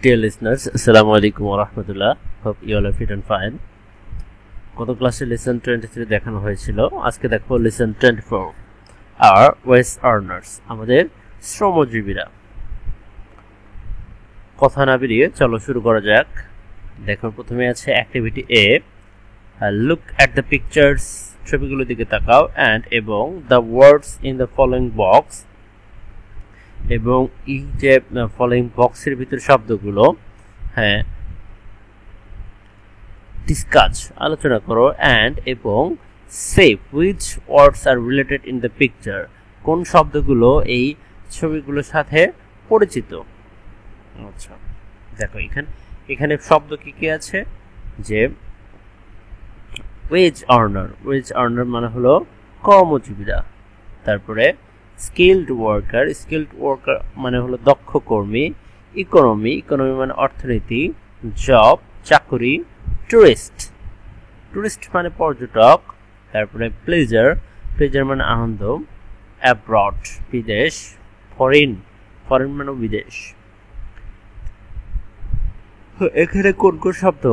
Dear listeners, Assalamu alaikum wa rahmatullah. Hope you all are fit and fine. গত ক্লাসে lesson 23 দেখানো হয়েছিল। আজকে দেখো লেসন 24 আর ওয়েজ আর্নার্স, আমাদের শ্রমজীবীরা। কথা না বেরিয়ে চলো শুরু করা যাক। দেখো প্রথমে আছে activity A, look at the pictures, ছবিগুলোর দিকে তাকাও, অ্যান্ড এবং the words in the following box, এবং এই যে ফলোইং বক্সের ভিতরে শব্দগুলো ডিসকাস আলোচনা করো, অ্যান্ড এবং সে which words are related in the picture, কোন শব্দগুলো এই ছবিগুলোর সাথে পরিচিত। আচ্ছা দেখো এখানে শব্দ কি আছে, যে ওয়েজ আর্নার মানে হলো কর্মজীবীরা। তারপরে স্কিলড ওয়ার্কার মানে হলো দক্ষ কর্মী। ইকোনমি মানে অর্থনীতি। জব চাকরি। টুরিস্ট মানে পর্যটক। তারপরে প্লেজার মানে আনন্দ। অ্যাব্রড বিদেশ। ফরেন মানে বিদেশ। এখানে কোন কোন শব্দ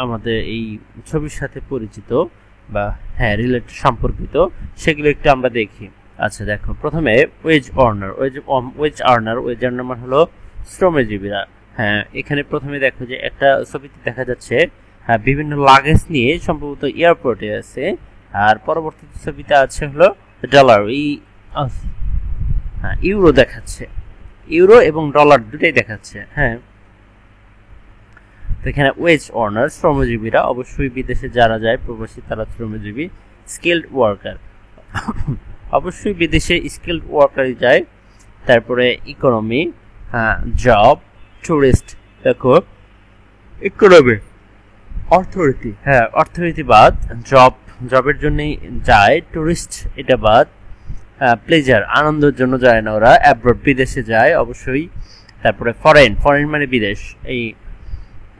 আমাদের এই ছবির সাথে পরিচিত বা রিলেটেড সম্পর্কিত, সেগুলো একটু আমরা দেখি। আচ্ছা দেখো প্রথমে ওয়েজ আর্নার মানে হলো শ্রমজীবীরা। এখানে প্রথমে দেখো যে একটা ছবিতে দেখা যাচ্ছে বিভিন্ন লাগেজ নিয়ে সম্ভবত এয়ারপোর্টে আছে, আর পরবর্তী ছবিতে আছে হলো ডলার, ইউরো দেখাচ্ছে, ইউরো এবং ডলার দুটাই দেখাচ্ছে। তো এখানে ওয়েজ আর্নার শ্রমজীবীরা, অবশ্যই বিদেশে যারা যায় প্রবাসী তারা শ্রমজীবী। স্কিলড ওয়ার্কার, অবশ্যই বিদেশে স্কিলড ওয়ার্কারই যায়। তারপরে ইকোনমি, জব, টুরিস্ট। দেখো ইকোনমি অর্থনীতিবাদ, জবের জন্যই যায়। টুরিস্ট এটা বাদ। প্লেজার আনন্দের জন্য যায় না ওরা, অ্যাব্রড বিদেশে যায় অবশ্যই। তারপরে ফরেন মানে বিদেশ। এই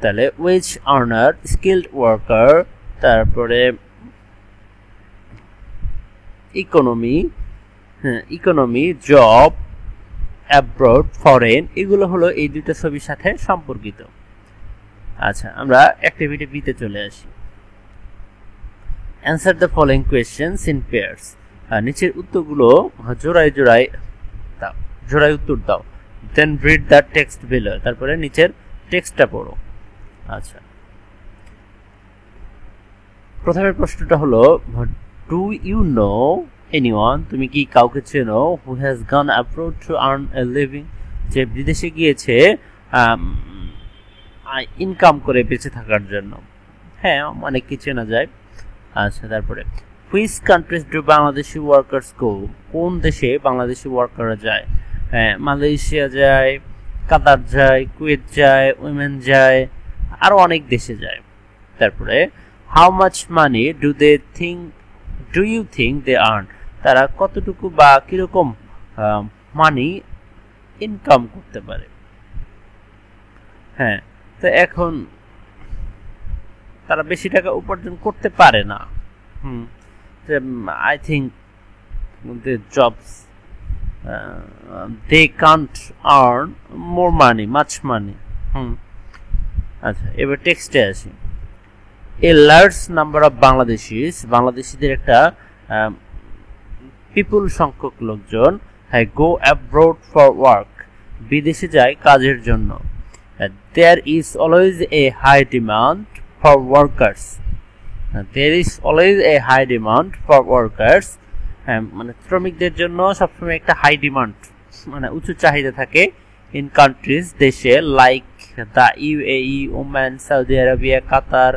তাহলে ওয়েজ আর্নার, স্কিলড ওয়ার্কার, তারপরে ইকোনমি, জব, অ্যাব্রড, ফরেন, এগুলো হলো এই দুইটা ছবির সাথে সম্পর্কিত। আচ্ছা আমরা অ্যাক্টিভিটি বি তে চলে আসি। Answer the following questions in pairs, নিচের উত্তরগুলো জোড়ায় উত্তর দাও। Then read the text below, তারপরে নিচের টেক্সটটা পড়ো। আচ্ছা প্রথমের প্রশ্নটা হলো, ডু ইউ নো এনিওয়ান, তুমি কি কাউকে চেনো, who has gone abroad to earn a living, যে বিদেশে গিয়েছে ইনকাম করে বেঁচে থাকার জন্য। অনেককে চেনা যায়। আচ্ছা তারপরে which countries do Bangladeshi workers go, কোন দেশে বাংলাদেশি ওয়ার্কাররা যায়। মালয়েশিয়া যায়, কাতার যায়, কুয়েত যায়, ওয়েমেন যায়, আরো অনেক দেশে যায়। তারপরে how much money do you think they earn, তারা কতটুকু বা কিরকম মানি ইনকাম করতে পারে। তো এখন তারা বেশি টাকা উপার্জন করতে পারে না। I think the jobs they can't earn much money. আচ্ছা এবার টেক্সটে আসি। A large number of বাংলাদেশিদের একটা বিপুল সংখ্যক লোকজন go abroad for work, বিদেশে যায় কাজের জন্য। There is always a high demand for workers. মানে শ্রমিকদের জন্য সবসময় একটা হাই ডিমান্ড, মানে উঁচু চাহিদা থাকে। ইন কান্ট্রিজ দেশে, like the UAE, Oman, Saudi Arabia, Qatar,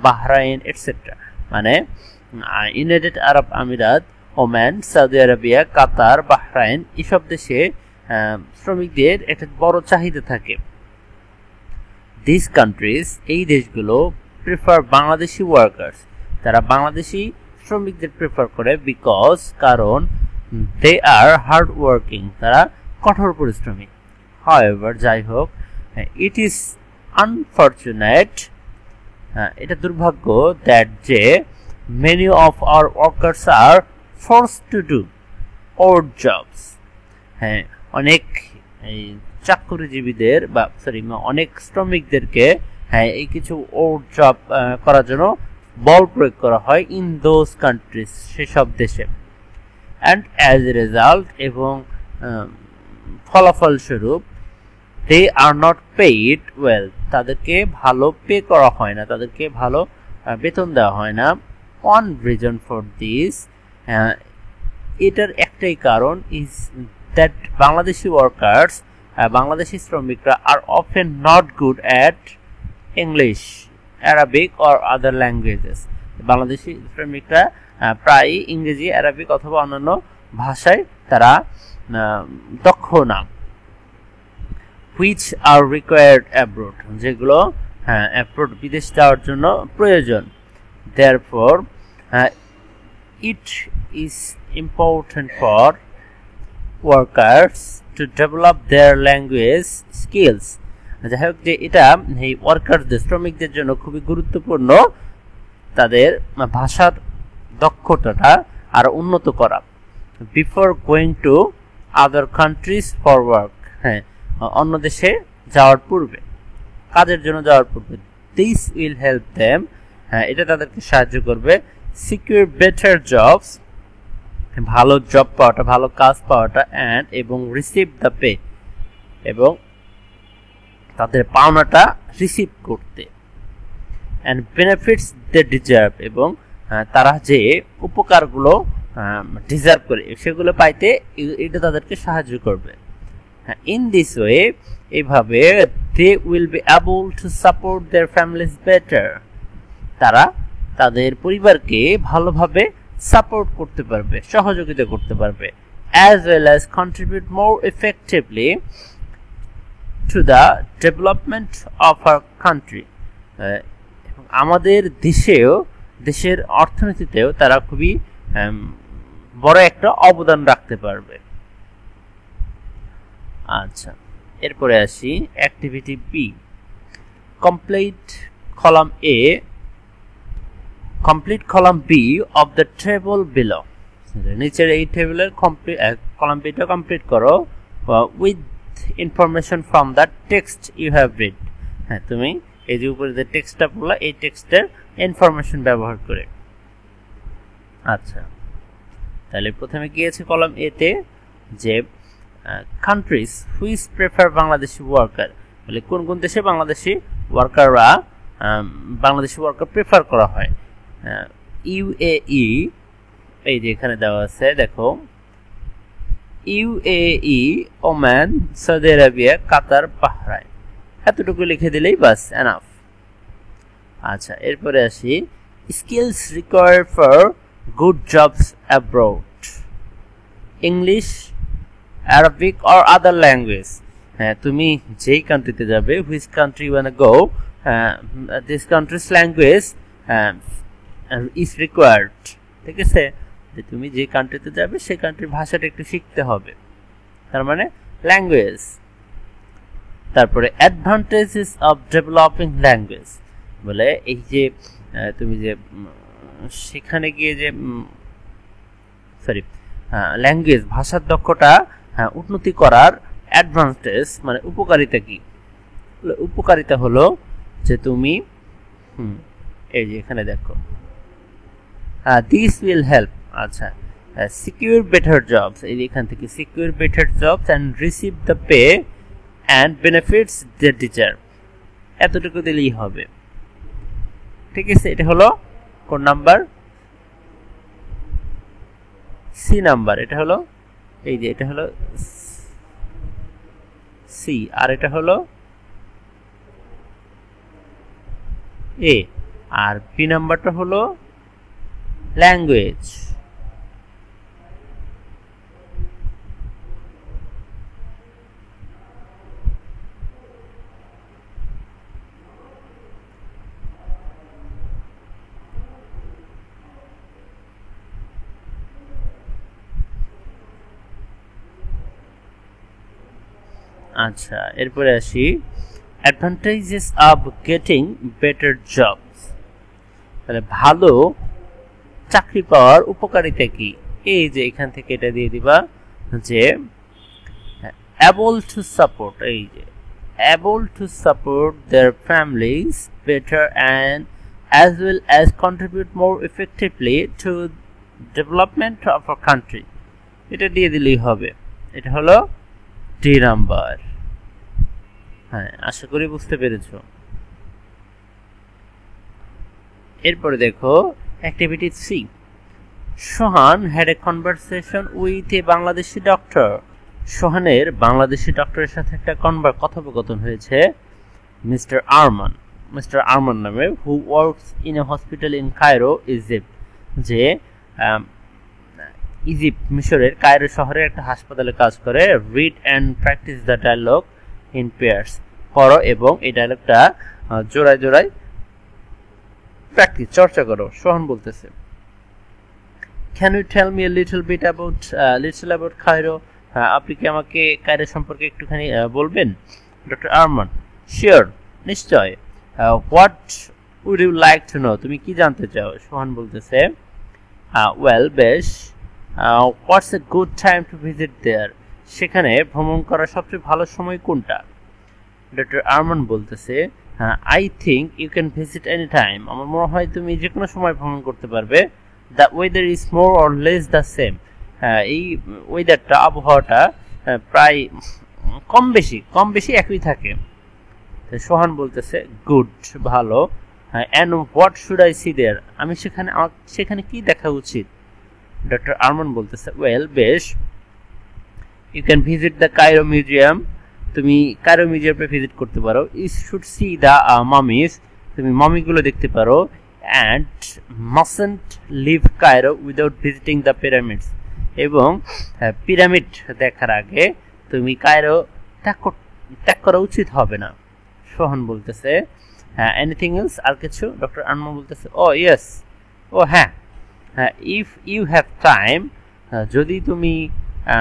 Bahrain etcetera. মানে ইউনাইটেড আরব আমিরাত, Oman, Saudi Arabia, Qatar, Bahrain, এসব দেশে শ্রমিকদের একটা বড় চাহিদা থাকে। দিস কান্ট্রিজ, এই দেশগুলো, প্রিফার বাংলাদেশি ওয়ার্কার্স, তারা বাংলাদেশি শ্রমিকদের প্রেফার করে। বিকজ কারণ দে আর হার্ড ওয়ার্কিং, তারা কঠোর পরিশ্রমী। হাউএভার যাই হোক, ইট ইজ আনফরচুনেট, এটা দুর্ভাগ্য, দ্যাট যে many of our workers are forced to do odd jobs, অনেক এই চাকরিজীবীদের বা অনেক শ্রমিকদেরকে এই কিছু ওড জব করার জন্য বল প্রয়োগ করা হয় ইন দোজ কান্ট্রিজ, সেসব দেশে। অ্যান্ড অ্যাজ এ রেজাল্ট, এবং ফলাফলস্বরূপ, দে আর নট পেইড ওয়েল, তাদেরকে ভালো পে করা হয় না, তাদেরকে ভালো বেতন দেওয়া হয় না। ওয়ান রিজন ফর দিস, এটার একটাই কারণ, is that Bangladeshi workers, Bangladeshi শ্রমিকরা are often not good at English, Arabic or other languages. Bangladeshi শ্রমিকরা প্রায় ইংরেজি, অ্যারাবিক অথবা অন্যান্য ভাষায় তারা দক্ষ না। হুইচ আর রিকোয়ার্ড অ্যাব্রোড, যেগুলো অ্যাব্রোড বিদেশ যাওয়ার জন্য প্রয়োজন। Therefore it is important for workers to develop there language skills. যাই হোক, যে এটা এই ওয়ার্কারদের, শ্রমিকদের জন্য খুবই গুরুত্বপূর্ণ তাদের ভাষার দক্ষতাটা আরো উন্নত করা। Before going to other countries for work, অন্য দেশে যাওয়ার পূর্বে, কাজের জন্য যাওয়ার পূর্বে। দিস উইল হেল্প দেম, এটা তাদেরকে সাহায্য করবে। সিকিউর বেটার জবস, ভালো জব পাওয়াটা, ভালো কাজ পাওয়াটা। অ্যান্ড, এবং রিসিভ দ্য পে, এবং তাদের পাওনাটা রিসিভ করতে। অ্যান্ড বেনিফিটস দে ডিজার্ভ, এবং তারা যে উপকারগুলো ডিজার্ভ করে সেগুলো পাইতে এটা তাদেরকে সাহায্য করবে। ইন দিস ওয়ে, এইভাবে, they will be able to support their families better, তারা তাদের পরিবারকে ভালোভাবে সাপোর্ট করতে পারবে, সহযোগিতা করতে পারবে। As well as contribute more effectively to the development of our country, আমাদের দেশের অর্থনীতিতেও তারা খুবই বড় একটা অবদান রাখতে পারবে। আচ্ছা, এরপরে আসি activity B. Complete column A, complete column B of the table below. নিচের এই টেবিলের কলাম বিটা কমপ্লিট করো with information from the text you have read. তুমি এই যে উপরে যে টেক্সটটা পড়লা, এই টেক্সটের ইনফরমেশন ব্যবহার করে। আচ্ছা, তাহলে প্রথমে কি আছে কলাম এ তে, যে countries which prefer Bangladeshi worker, বলে কোন কোন দেশে বাংলাদেশি ওয়ার্কার প্রেফার করা হয়। ইউএই, এই যে এখানে দেওয়া আছে, দেখো, UAE, Oman, Saudi Arabia, Qatar, Bahrain, এতটুকু লিখে দিলেই বাস এনাফ। আচ্ছা, এরপরে আসি skills required for good jobs abroad, English, Arabic or other language. তুমি যেই কান্ট্রিতে যাবে, which country you want to go, this country's language is required. ঠিক আছে, যে তুমি যে কান্ট্রিতে যাবে সেই কান্ট্রির ভাষাটা একটু শিখতে হবে, তার মানে ল্যাঙ্গুয়েজ। তারপরে অ্যাডভান্টেজেস অফ ডেভেলপিং ল্যাঙ্গুয়েজ, বলে এই যে তুমি যে সেখানে গিয়ে যে ল্যাঙ্গুয়েজ, ভাষার দক্ষতা উন্নতি করার অ্যাডভান্টেজ মানে উপকারিতা কি? উপকারিতা হলো যে তুমি এই যে এখানে দেখো, দিস উইল হেল্প, আচ্ছা, সিকিউর বেটার জবস, এই এখান থেকে secure better jobs and receive the pay and benefits they deserve, এতটুকু দিলেই হবে। ঠিক আছে, এটা হলো কোন নাম্বার? C number. এটা হলো এই যে এটা হলো সি, আর এটা হলো এ, আর বি নাম্বারটা হলো ল্যাঙ্গুয়েজ। আচ্ছা, এরপরে আসি advantages of getting better jobs. তাহলে ভালো চাকরি পাওয়ার উপকারিতা কি? এই যে এখান থেকে এটা দিয়ে দিবা যে able to support, এই যে able to support their families better and as well as contribute more effectively to development of our country. এটা দিয়ে দিলেই হবে। এটা হলো ডি নাম্বার। হ্যাঁ, আশা করি বুঝতে পেরেছো। এরপরে দেখো activity C. Sohan had a conversation with a Bangladeshi doctor. সোহানের বাংলাদেশি ডক্টরের সাথে একটা কথোপকথন হয়েছে মিস্টার আরমান নামে, who works in a hospital in Cairo, Egypt, যে ইজিপ্ট মিশরের কায়রো শহরে একটা হাসপাতালে কাজ করে। Read and practise the dialogue in pairs, করো এবং এই ডায়ালগটা জোড়ায় জোড়ায় প্র্যাকটিস চর্চা করো। সোহান বলতেছে, can you tell me a little about Cairo? আপনি কি আমাকে কায়রো সম্পর্কে একটুখানি বলবেন? ডক্টর আরমান, শিওর, নিশ্চয়। What would you like to know? তুমি কি জানতে চাও? সোহান বলতেছে, ওয়েল, বেশ। What's a good time to visit there? সেখানে ভ্রমণ করার সবচেয়ে ভালো সময় কোনটা? ডক্টর আরমান বলতেছে, I think you can visit any time. আমার মনে হয় তুমি যে কোনো সময় ভ্রমণ করতে পারবে। The weather is more or less the same. এই ওয়েদারটা, আবহাওয়াটা প্রায় কম বেশি একই থাকে। সোহান বলতেছে, গুড, ভালো। And what should I see there? আমি সেখানে কি দেখা উচিত? ডক্টর আরমান বলতেছে, ওয়েল, বেশ। You can visit the Cairo museum. তুমি কায়রো মিউজিয়ামে ভিজিট করতে পারো। You should see the mummies. তুমি মামিগুলো দেখতে পারো। And mustn't leave Cairo without visiting the pyramids. এবং পিরামিড দেখার আগে তুমি কায়রো ত্যাগ করা উচিত হবে না। সোহান বলতেছে, এনিথিং এলস? আর কিছু? ডক্টর আরমান বলতেছে, ও ইয়েস, ও হ্যাঁ, ইফ ইউ হ্যাভ টাইম, যদি তুমি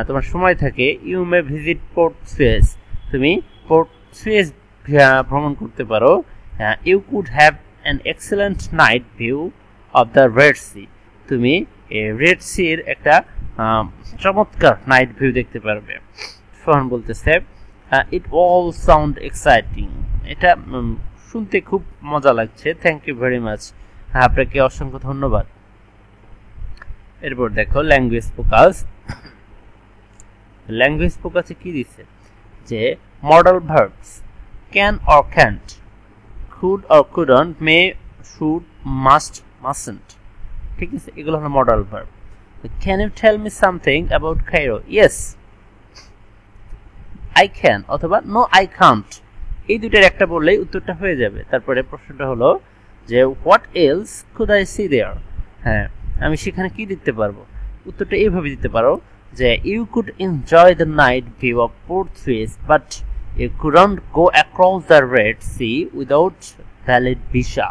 তোমার সময় থাকে, you may visit port Suez. তুমি পোর্ট সুয়েজ ভ্রমণ করতে পারো। You could have an excellent night view of the Red Sea. তুমি রেড সির একটা চমৎকার নাইট ভিউ দেখতে পারবে। সোহান বলতেছে, ইট অল সাউন্ড এক্সাইটিং। এটা শুনতে খুব মজা লাগছে। Thank you very much. আপনাকে অসংখ্য ধন্যবাদ। এরপর দেখো ল্যাঙ্গুয়েজ ফোকাসে কি দিচ্ছে, যে modal verbs can or can't, could or couldn't, may, should, must, mustn't. ঠিক আছে, এগুলো হলো modal verb. Can you tell me something about Cairo? Yes, I can, অথবা নো আই কান্ট। এই দুইটার একটা বললেই উত্তরটা হয়ে যাবে। তারপরে প্রশ্নটা হলো যে what else could I see there? হ্যাঁ, আমি সেখানে কি দেখতে পারবো? উত্তরটা এইভাবে দিতে পারো যে you could enjoy the night view of port Suez but you couldn't go across the Red Sea without valid visa.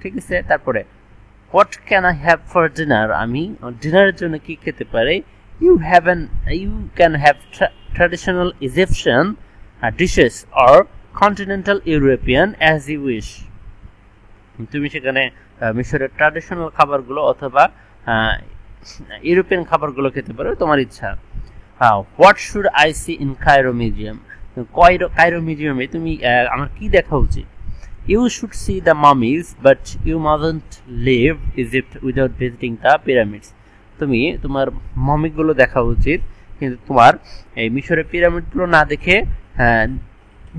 ঠিক আছে, তারপরে what can I have for dinner? আমি ডিনারের জন্য কি খেতে পারি? You can have traditional Egyptian dishes or continental European as you wish. তুমি সেখানে মিশরের ট্র্যাডিশনাল খাবারগুলো অথবা ইউরোপিয়ান খাবারগুলো খেতে পারো, তোমার ইচ্ছা। What should I see in Cairo museum? Cairo মিউজিয়ামে তুমি আমার কি দেখা উচিত? You should see the mummies but you mustn't leave Egypt without visiting the pyramids. তুমি তোমার মামিগুলো দেখা উচিত, কিন্তু তোমার এই মিশরের পিরামিডগুলো না দেখে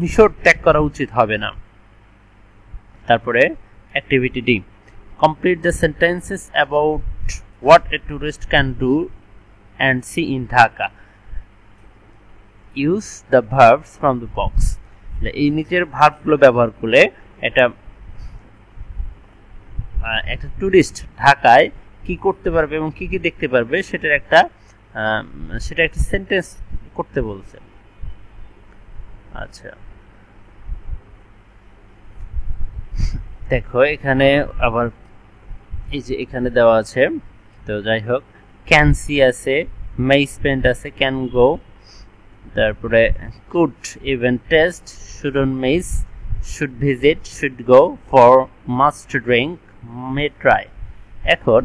মিশর ত্যাগ করা উচিত হবে না। তারপরে activity D, complete the sentences about what a tourist can do and see in Dhaka. Use the verbs from the box. এই নিচের ভার্বগুলো ব্যবহার করলে একটা টুরিস্ট ঢাকায় কি করতে পারবে এবং কি কি দেখতে পারবে সেটা একটা সেন্টেন্স করতে বলছে। আচ্ছা, দেখো এখানে আবার এই যে এখানে দেওয়া আছে, তো যাই হোক, ক্যান সি আছে, মে স্পেন্ড আছে, ক্যান গো, তারপরে could even test, shouldn't miss, should visit, should go, for, must drink, may try. এখন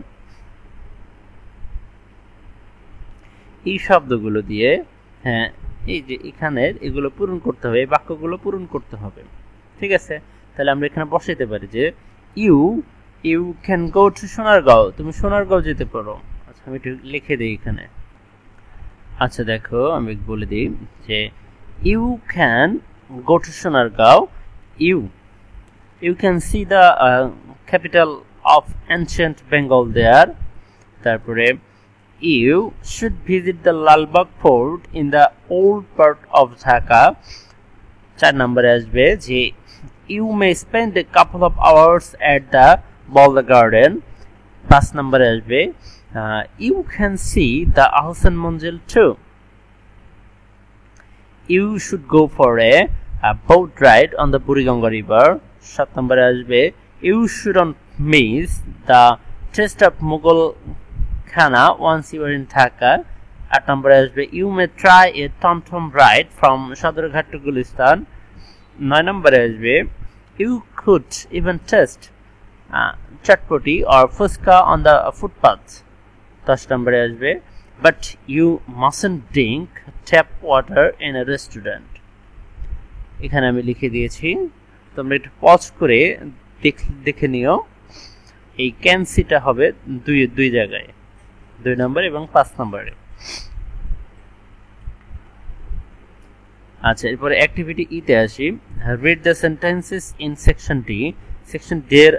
এই শব্দগুলো দিয়ে হ্যাঁ এই যে এখানে এগুলো পূরণ করতে হবে, এই বাক্যগুলো পূরণ করতে হবে। ঠিক আছে, তাহলে আমরা এখানে বসাইতে পারি যে you you can go to Sonargaon, তুমি সোনারগাঁও যেতে পারো। আচ্ছা আমি একটু লিখে দিই এখানে। আচ্ছা দেখো আমি বলে দিই যে you can go to Sonargaon, you can see the capital of ancient Bengal there. তারপরে you should visit the Lalbagh Fort in the old part of Dhaka. 4 নম্বরে আসবে যে you may spend a couple of hours at the Balda Garden. 5 নম্বরে আসবে you can see the Ahsan Manzil too. You should go for a boat ride on the Buriganga River. 7 নম্বরে আসবে you shouldn't miss the taste of Mughal Khana once you are in Dhaka. 8 নম্বরে আসবে you may try a tom-tom ride from Sadarghat to Gulistan. 9 নম্বরে আসবে you could even taste chatpoti or fuska on the footpath. 10 নম্বরে আসবে but you mustn't drink tap water in a restaurant. এখানে আমি লিখে দিয়েছি, তোমরা একটু পজ করে দেখে নিও। এই ক্যান্সিটা হবে দুই জায়গায়, 2 নম্বর এবং 5 নম্বরে। আচ্ছা এরপরে অ্যাক্টিভিটি ই তে আসি। Read the sentences in section D. Section D এর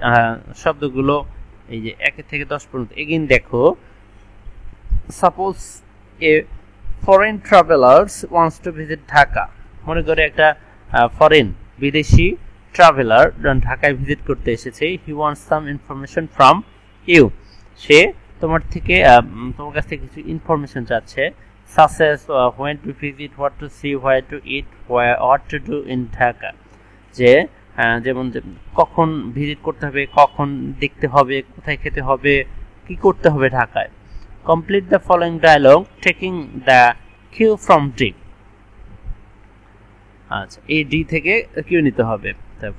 শব্দগুলো এই যে 1 থেকে 10 পর্যন্ত এগেইন দেখো। Suppose A foreign travellers wants to visit Dhaka. মনে করে একটা ফরেন বিদেশি ট্রাভেলার ঢাকায় ভিজিট করতে এসেছে। He wants some information from you, সে তোমার কাছ থেকে কিছু ইনফরমেশন চাচ্ছে। such as when to visit, what to see, where to eat, what to do in Dhaka. যে যেমন কখন ভিজিট করতে হবে, কখন দেখতে হবে, কোথায় খেতে হবে, কি করতে হবে ঢাকায়। Complete the following dialogue taking the cue from D. আচ্ছা এই ডি থেকে কিউ নিতে হবে।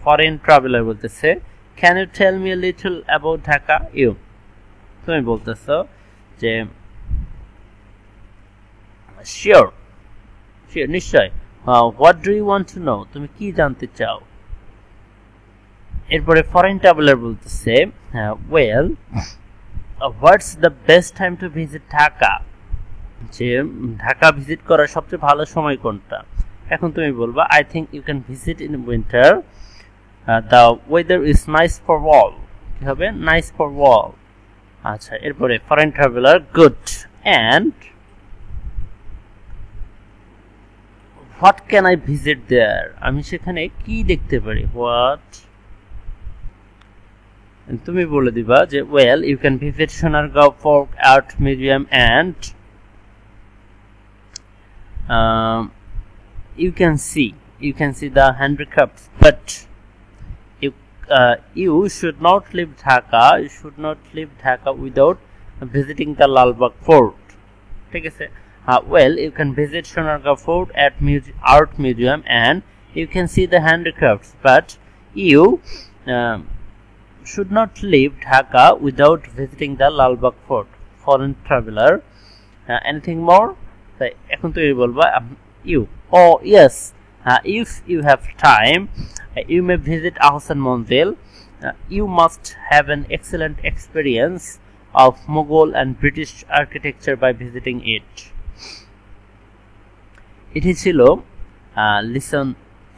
ফরেন ট্রাভেলার বলতেছে can you tell me a little about Dhaka. You তুমি বলতেছো যে শিওর নিশ্চয়। What do you want to know, তুমি কি জানতে চাও। এরপরে ফরেন ট্রাভেলার বলতেছে well what's the best time to visit Dhaka, যে ঢাকা ভিজিট করার সবচেয়ে ভালো সময় কোনটা। এখন তুমি বলবা I think you can visit in winter, the weather is nice for all. কি হবে নাইস ফর অল। আচ্ছা এরপরে foreign traveller good and what can I visit there, আমি সেখানে কি দেখতে পারি। হোয়াট তুমি বলে দিবা যে well you can visit Sonargaon folk art museum and you can see the handicrafts, but you should not leave Dhaka without visiting the Lalbagh Fort. ঠিক আছে। Well, you can visit Sonargaon Fort at Art Museum and you can see the handicrafts, but you should not leave Dhaka without visiting the Lalbagh Fort. Foreign traveler. Anything more? এখন তুমি বলবা you. Oh yes, if you have time, you may visit Ahsan Manzil. You must have an excellent experience of Mughal and British architecture by visiting it. এটি ছিল lesson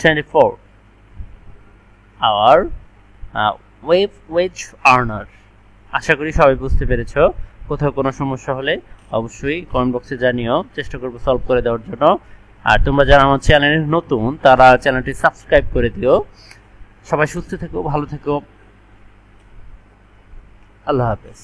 24 our wage earner. আশা করি সবাই বুঝতে পেরেছো। কোথাও কোনো সমস্যা হলে অবশ্যই কমেন্ট বক্সে জানিও, চেষ্টা করব সলভ করে দেওয়ার জন্য। আর তোমরা যারা আমার চ্যানেলে নতুন তারা চ্যানেলটি সাবস্ক্রাইব করে দিও। সবাই সুস্থ থেকো, ভালো থেকো, আল্লাহ হাফেজ।